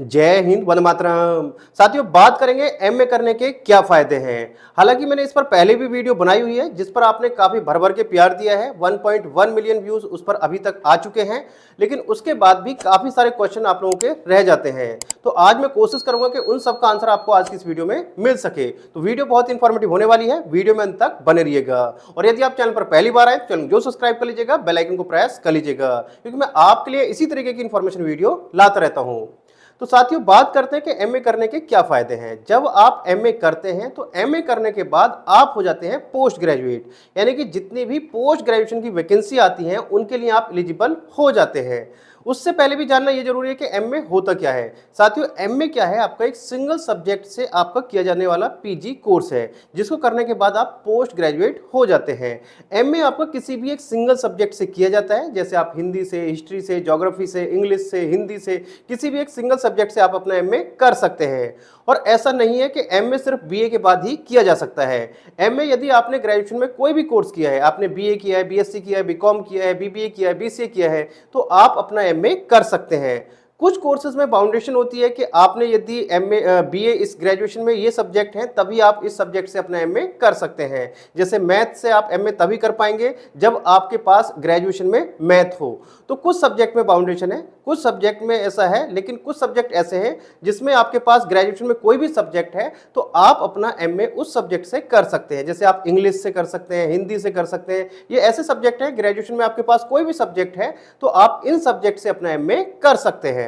जय हिंद, वंदे मातरम। साथियों, बात करेंगे एमए करने के क्या फायदे हैं। हालांकि मैंने इस पर पहले भी वीडियो बनाई हुई है जिस पर आपने काफी भर भर के प्यार दिया है। 1.1 मिलियन व्यूज उस पर अभी तक आ चुके हैं, लेकिन उसके बाद भी काफी सारे क्वेश्चन आप लोगों के रह जाते हैं। तो आज मैं कोशिश करूंगा कि उन सब का आंसर आपको आज की इस वीडियो में मिल सके। तो वीडियो बहुत इंफॉर्मेटिव होने वाली है, वीडियो में अंत तक बने रहिएगा। और यदि आप चैनल पर पहली बार आए तो चैनल जो सब्सक्राइब कर लीजिएगा, बेल आइकन को प्रेस कर लीजिएगा, क्योंकि मैं आपके लिए इसी तरीके की इंफॉर्मेशन वीडियो लाता रहता हूं। तो साथियों, बात करते हैं कि एमए करने के क्या फायदे हैं। जब आप एमए करते हैं तो एमए करने के बाद आप हो जाते हैं पोस्ट ग्रेजुएट, यानी कि जितनी भी पोस्ट ग्रेजुएशन की वैकेंसी आती हैं उनके लिए आप एलिजिबल हो जाते हैं। उससे पहले भी जानना यह जरूरी है कि एमए होता क्या है। साथियों, एमए क्या है? आपका एक सिंगल सब्जेक्ट से आपका किया जाने वाला पीजी कोर्स है, जिसको करने के बाद आप पोस्ट ग्रेजुएट हो जाते हैं। एमए आपका किसी भी एक सिंगल सब्जेक्ट से किया जाता है, जैसे आप हिंदी से, हिस्ट्री से, ज्योग्राफी से, इंग्लिश से, हिंदी से, किसी भी एक सिंगल सब्जेक्ट से आप अपना एमए कर सकते हैं। और ऐसा नहीं है कि एमए सिर्फ बीए के बाद ही किया जा सकता है। एमए यदि आपने ग्रेजुएशन में कोई भी कोर्स किया है, आपने बीए किया है, बीएससी किया है, बीकॉम किया है, बीबीए किया है, बीसीए किया है, तो आप अपना एमए कर सकते हैं। कुछ कोर्सेज में बाउंडेशन होती है कि आपने यदि एमए बीए इस ग्रेजुएशन में ये सब्जेक्ट हैं तभी आप इस सब्जेक्ट से अपना एमए कर सकते हैं। जैसे मैथ से आप एमए तभी कर पाएंगे जब आपके पास ग्रेजुएशन में मैथ हो। तो कुछ सब्जेक्ट में बाउंडेशन है, कुछ सब्जेक्ट में ऐसा है, लेकिन कुछ सब्जेक्ट ऐसे हैं जिसमें आपके पास ग्रेजुएशन में कोई भी सब्जेक्ट है तो आप अपना एमए उस सब्जेक्ट से कर सकते हैं। जैसे आप इंग्लिश से कर सकते हैं, हिंदी से कर सकते हैं। ये ऐसे सब्जेक्ट हैं, ग्रेजुएशन में आपके पास कोई भी सब्जेक्ट है तो आप इन सब्जेक्ट से अपना एमए कर सकते हैं।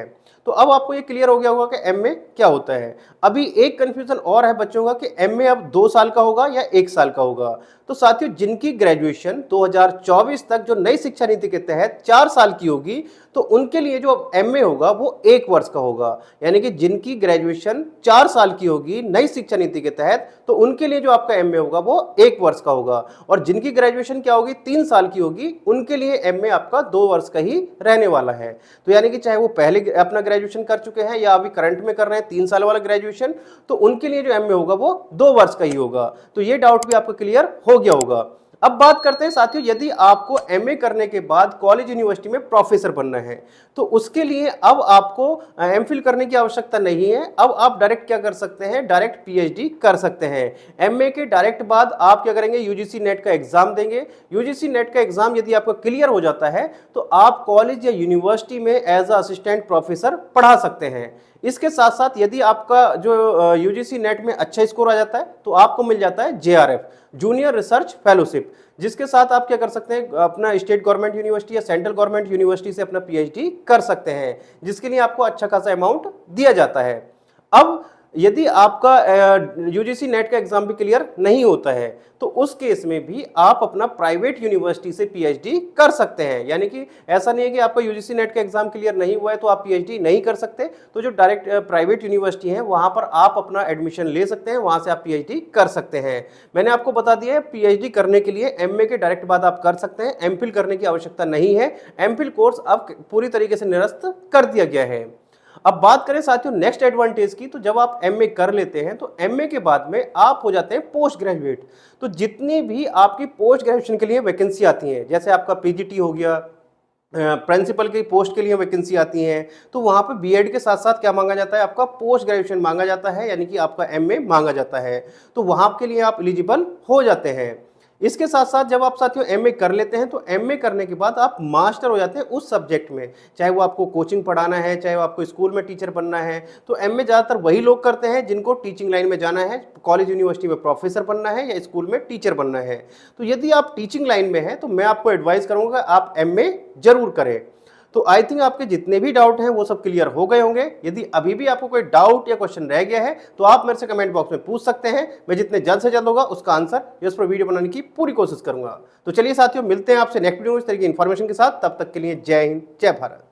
तो अब आपको ये क्लियर हो गया होगा कि एमए क्या होता है। अभी एक कंफ्यूजन और है बच्चों का कि एमए अब 2 साल का होगा या 1 साल का होगा। तो साथियों, जिनकी ग्रेजुएशन 2024 तक जो नई शिक्षा नीति के तहत 4 साल की होगी तो उनके लिए जो अब एमए होगा वो 1 वर्ष का होगा। यानी कि जिनकी ग्रेजुएशन 4 साल की होगी नई शिक्षा नीति के तहत, तो उनके लिए जो आपका एमए होगा वो 1 वर्ष का होगा। और जिनकी ग्रेजुएशन क्या होगी, 3 साल की होगी, उनके लिए एमए आपका 2 वर्ष का ही रहने वाला है। तो यानी कि चाहे वो पहले अपना ग्रेजुएशन कर चुके हैं या अभी करंट में कर रहे हैं 3 साल वाला ग्रेजुएशन, तो उनके लिए जो एमए होगा वो 2 वर्ष का ही होगा। तो ये डाउट भी आपको क्लियर हो गया होगा। अब बात करते हैं साथियों, यदि आपको एमए करने के बाद कॉलेज यूनिवर्सिटी में प्रोफेसर बनना है तो उसके लिए अब आपको एमफिल करने की आवश्यकता नहीं है। अब आप डायरेक्ट क्या कर सकते हैं, डायरेक्ट पीएचडी कर सकते हैं। एमए के डायरेक्ट बाद आप क्या करेंगे, यूजीसी नेट का एग्जाम देंगे। यूजीसी नेट का एग्जाम यदि आपका क्लियर हो जाता है तो आप कॉलेज या यूनिवर्सिटी में एज अ असिस्टेंट प्रोफेसर पढ़ा सकते हैं। इसके साथ साथ यदि आपका जो यूजीसी नेट में अच्छा स्कोर आ जाता है तो आपको मिल जाता है जेआरएफ, जूनियर रिसर्च फेलोशिप, जिसके साथ आप क्या कर सकते हैं, अपना स्टेट गवर्नमेंट यूनिवर्सिटी या सेंट्रल गवर्नमेंट यूनिवर्सिटी से अपना पीएचडी कर सकते हैं, जिसके लिए आपको अच्छा खासा अमाउंट दिया जाता है। अब यदि आपका यूजीसी नेट का एग्जाम भी क्लियर नहीं होता है तो उस केस में भी आप अपना प्राइवेट यूनिवर्सिटी से पीएचडी कर सकते हैं। यानी कि ऐसा नहीं है कि आपका यूजीसी नेट का एग्जाम क्लियर नहीं हुआ है तो आप पीएचडी नहीं कर सकते। तो जो डायरेक्ट प्राइवेट यूनिवर्सिटी है वहां पर आप अपना एडमिशन ले सकते हैं, वहां से आप पीएचडी कर सकते हैं। मैंने आपको बता दिया है, पीएचडी करने के लिए एमए के डायरेक्ट बाद आप कर सकते हैं, एमफिल करने की आवश्यकता नहीं है। एमफिल कोर्स अब पूरी तरीके से निरस्त कर दिया गया है। अब बात करें साथियों नेक्स्ट एडवांटेज की, तो जब आप एमए कर लेते हैं तो एमए के बाद में आप हो जाते हैं पोस्ट ग्रेजुएट। तो जितनी भी आपकी पोस्ट ग्रेजुएशन के लिए वैकेंसी आती हैं, जैसे आपका पीजीटी हो गया, प्रिंसिपल की पोस्ट के लिए वैकेंसी आती हैं, तो वहां पे बीएड के साथ साथ क्या मांगा जाता है, आपका पोस्ट ग्रेजुएशन मांगा जाता है, यानी कि आपका एमए मांगा जाता है। तो वहां के लिए आप एलिजिबल हो जाते हैं। इसके साथ साथ जब आप साथियों एमए कर लेते हैं तो एमए करने के बाद आप मास्टर हो जाते हैं उस सब्जेक्ट में, चाहे वो आपको कोचिंग पढ़ाना है, चाहे वो आपको स्कूल में टीचर बनना है। तो एमए ज़्यादातर वही लोग करते हैं जिनको टीचिंग लाइन में जाना है, कॉलेज यूनिवर्सिटी में प्रोफेसर बनना है या स्कूल में टीचर बनना है। तो यदि आप टीचिंग लाइन में हैं तो मैं आपको एडवाइस करूँगा आप एमए जरूर करें। तो आई थिंक आपके जितने भी डाउट हैं वो सब क्लियर हो गए होंगे। यदि अभी भी आपको कोई डाउट या क्वेश्चन रह गया है तो आप मेरे से कमेंट बॉक्स में पूछ सकते हैं। मैं जितने जल्द से जल्द होगा उसका आंसर इस पर वीडियो बनाने की पूरी कोशिश करूंगा। तो चलिए साथियों, मिलते हैं आपसे नेक्स्ट वीडियो में इस तरह की इन्फॉर्मेशन के साथ। तब तक के लिए जय हिंद, जय भारत।